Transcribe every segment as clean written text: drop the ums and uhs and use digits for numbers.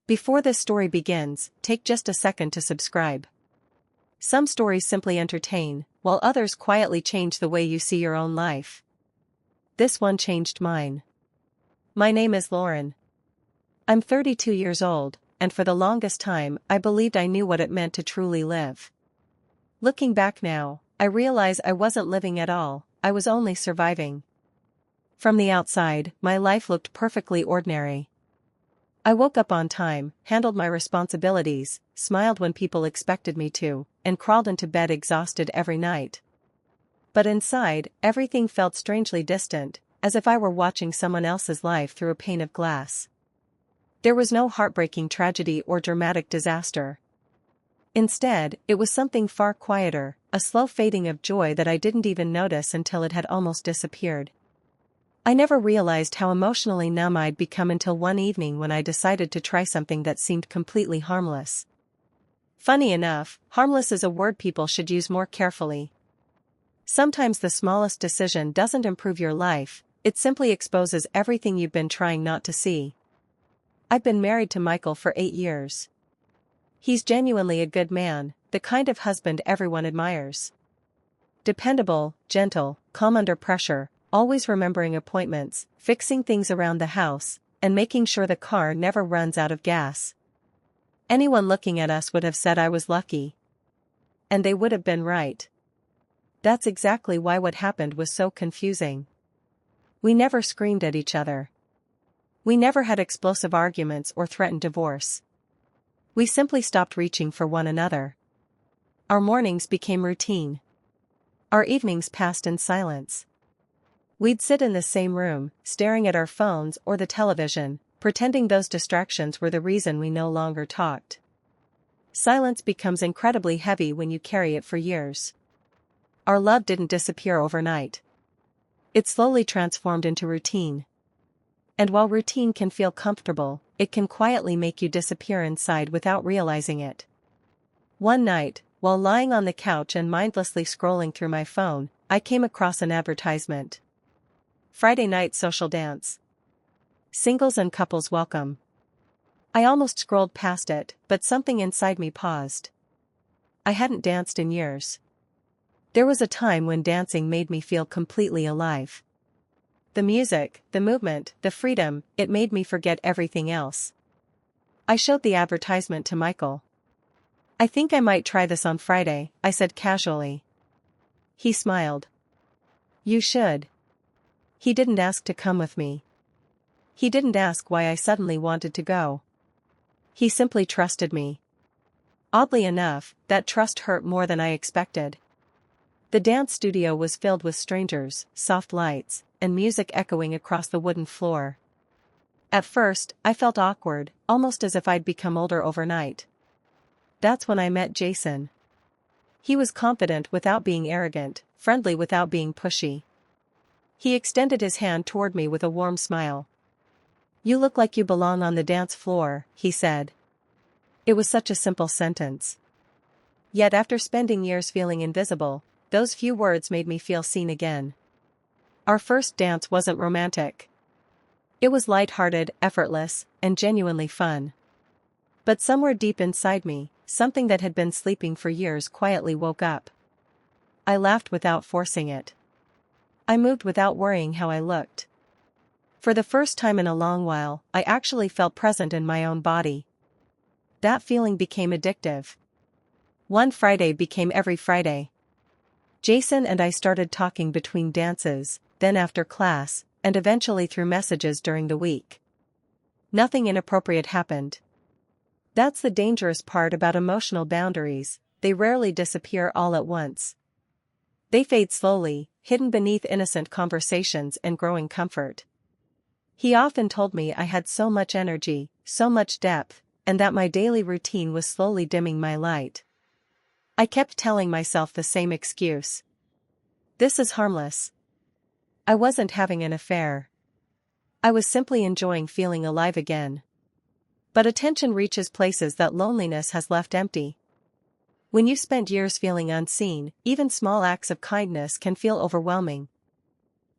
Before this story begins, take just a second to subscribe. Some stories simply entertain, while others quietly change the way you see your own life. This one changed mine. My name is Lauren. I'm 32 years old, and for the longest time I believed I knew what it meant to truly live. Looking back now, I realize I wasn't living at all, I was only surviving. From the outside, my life looked perfectly ordinary. I woke up on time, handled my responsibilities, smiled when people expected me to, and crawled into bed exhausted every night. But inside, everything felt strangely distant, as if I were watching someone else's life through a pane of glass. There was no heartbreaking tragedy or dramatic disaster. Instead, it was something far quieter, a slow fading of joy that I didn't even notice until it had almost disappeared. I never realized how emotionally numb I'd become until one evening when I decided to try something that seemed completely harmless. Funny enough, harmless is a word people should use more carefully. Sometimes the smallest decision doesn't improve your life, it simply exposes everything you've been trying not to see. I've been married to Michael for 8 years. He's genuinely a good man, the kind of husband everyone admires. Dependable, gentle, calm under pressure, always remembering appointments, fixing things around the house, and making sure the car never runs out of gas. Anyone looking at us would have said I was lucky. And they would have been right. That's exactly why what happened was so confusing. We never screamed at each other. We never had explosive arguments or threatened divorce. We simply stopped reaching for one another. Our mornings became routine. Our evenings passed in silence. We'd sit in the same room, staring at our phones or the television, pretending those distractions were the reason we no longer talked. Silence becomes incredibly heavy when you carry it for years. Our love didn't disappear overnight. It slowly transformed into routine. And while routine can feel comfortable, it can quietly make you disappear inside without realizing it. One night, while lying on the couch and mindlessly scrolling through my phone, I came across an advertisement. Friday night social dance. Singles and couples welcome. I almost scrolled past it, but something inside me paused. I hadn't danced in years. There was a time when dancing made me feel completely alive. The music, the movement, the freedom, it made me forget everything else. I showed the advertisement to Michael. I think I might try this on Friday, I said casually. He smiled. You should. He didn't ask to come with me. He didn't ask why I suddenly wanted to go. He simply trusted me. Oddly enough, that trust hurt more than I expected. The dance studio was filled with strangers, soft lights, and music echoing across the wooden floor. At first, I felt awkward, almost as if I'd become older overnight. That's when I met Jason. He was confident without being arrogant, friendly without being pushy. He extended his hand toward me with a warm smile. You look like you belong on the dance floor, he said. It was such a simple sentence. Yet after spending years feeling invisible, those few words made me feel seen again. Our first dance wasn't romantic. It was light-hearted, effortless, and genuinely fun. But somewhere deep inside me, something that had been sleeping for years quietly woke up. I laughed without forcing it. I moved without worrying how I looked. For the first time in a long while, I actually felt present in my own body. That feeling became addictive. One Friday became every Friday. Jason and I started talking between dances, then after class, and eventually through messages during the week. Nothing inappropriate happened. That's the dangerous part about emotional boundaries, they rarely disappear all at once. They fade slowly, hidden beneath innocent conversations and growing comfort. He often told me I had so much energy, so much depth, and that my daily routine was slowly dimming my light. I kept telling myself the same excuse. This is harmless. I wasn't having an affair. I was simply enjoying feeling alive again. But attention reaches places that loneliness has left empty. When you spent years feeling unseen, even small acts of kindness can feel overwhelming.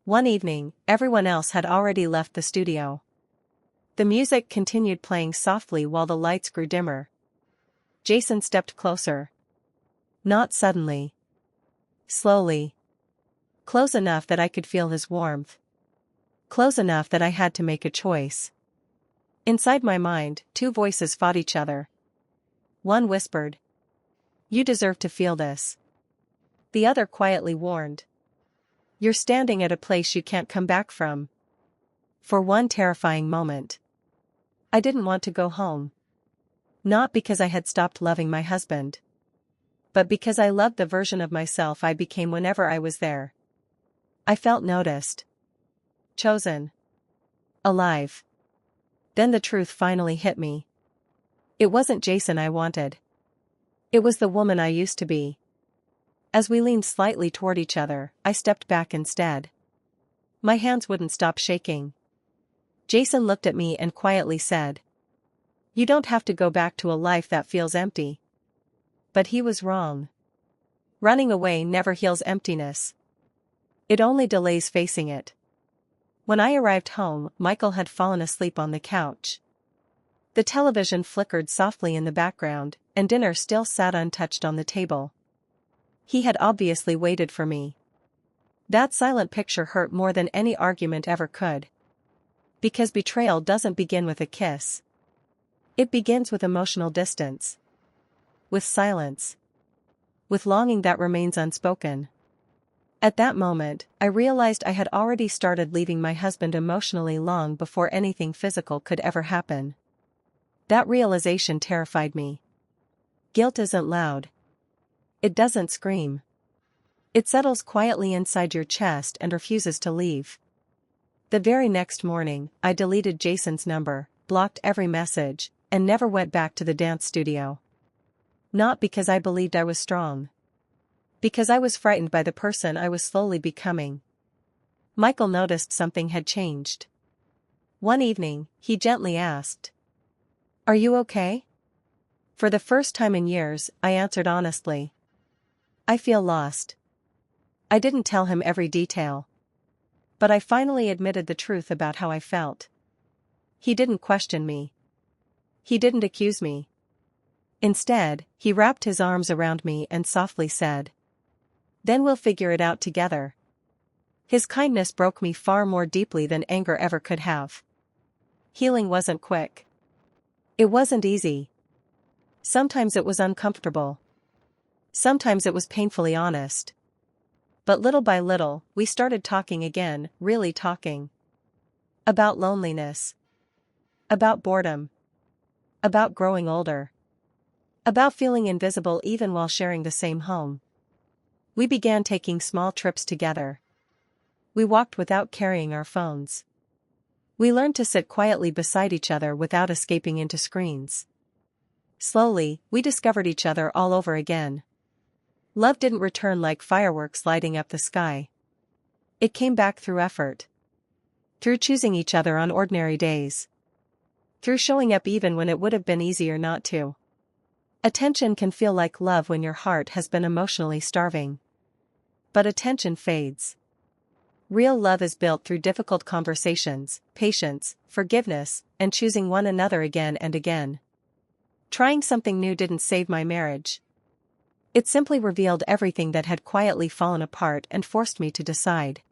One evening, everyone else had already left the studio. The music continued playing softly while the lights grew dimmer. Jason stepped closer. Not suddenly. Slowly. Close enough that I could feel his warmth. Close enough that I had to make a choice. Inside my mind, two voices fought each other. One whispered, "You deserve to feel this." The other quietly warned, "You're standing at a place you can't come back from." For one terrifying moment, I didn't want to go home. Not because I had stopped loving my husband, but because I loved the version of myself I became whenever I was there. I felt noticed. Chosen. Alive. Then the truth finally hit me. It wasn't Jason I wanted. It was the woman I used to be. As we leaned slightly toward each other, I stepped back instead. My hands wouldn't stop shaking. Jason looked at me and quietly said, "You don't have to go back to a life that feels empty." But he was wrong. Running away never heals emptiness. It only delays facing it. When I arrived home, Michael had fallen asleep on the couch. The television flickered softly in the background, and dinner still sat untouched on the table. He had obviously waited for me. That silent picture hurt more than any argument ever could. Because betrayal doesn't begin with a kiss. It begins with emotional distance. With silence. With longing that remains unspoken. At that moment, I realized I had already started leaving my husband emotionally long before anything physical could ever happen. That realization terrified me. Guilt isn't loud. It doesn't scream. It settles quietly inside your chest and refuses to leave. The very next morning, I deleted Jason's number, blocked every message, and never went back to the dance studio. Not because I believed I was strong. Because I was frightened by the person I was slowly becoming. Michael noticed something had changed. One evening, he gently asked, "Are you okay?" For the first time in years, I answered honestly, "I feel lost." I didn't tell him every detail. But I finally admitted the truth about how I felt. He didn't question me. He didn't accuse me. Instead, he wrapped his arms around me and softly said, "Then we'll figure it out together." His kindness broke me far more deeply than anger ever could have. Healing wasn't quick. It wasn't easy. Sometimes it was uncomfortable. Sometimes it was painfully honest. But little by little, we started talking again, really talking. About loneliness. About boredom. About growing older. About feeling invisible even while sharing the same home. We began taking small trips together. We walked without carrying our phones. We learned to sit quietly beside each other without escaping into screens. Slowly, we discovered each other all over again. Love didn't return like fireworks lighting up the sky. It came back through effort. Through choosing each other on ordinary days. Through showing up even when it would have been easier not to. Attention can feel like love when your heart has been emotionally starving. But attention fades. Real love is built through difficult conversations, patience, forgiveness, and choosing one another again and again. Trying something new didn't save my marriage. It simply revealed everything that had quietly fallen apart and forced me to decide.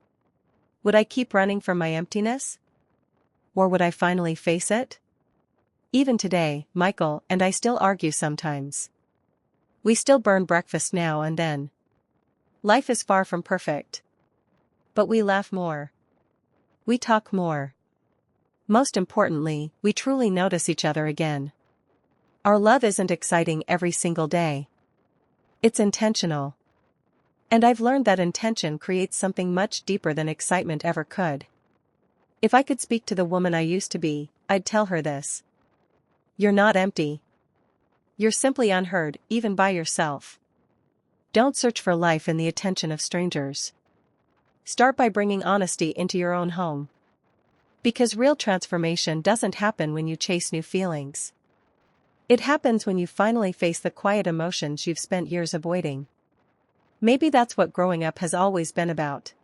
Would I keep running from my emptiness? Or would I finally face it? Even today, Michael and I still argue sometimes. We still burn breakfast now and then. Life is far from perfect. But we laugh more. We talk more. Most importantly, we truly notice each other again. Our love isn't exciting every single day. It's intentional. And I've learned that intention creates something much deeper than excitement ever could. If I could speak to the woman I used to be, I'd tell her this. You're not empty. You're simply unheard, even by yourself. Don't search for life in the attention of strangers. Start by bringing honesty into your own home. Because real transformation doesn't happen when you chase new feelings. It happens when you finally face the quiet emotions you've spent years avoiding. Maybe that's what growing up has always been about.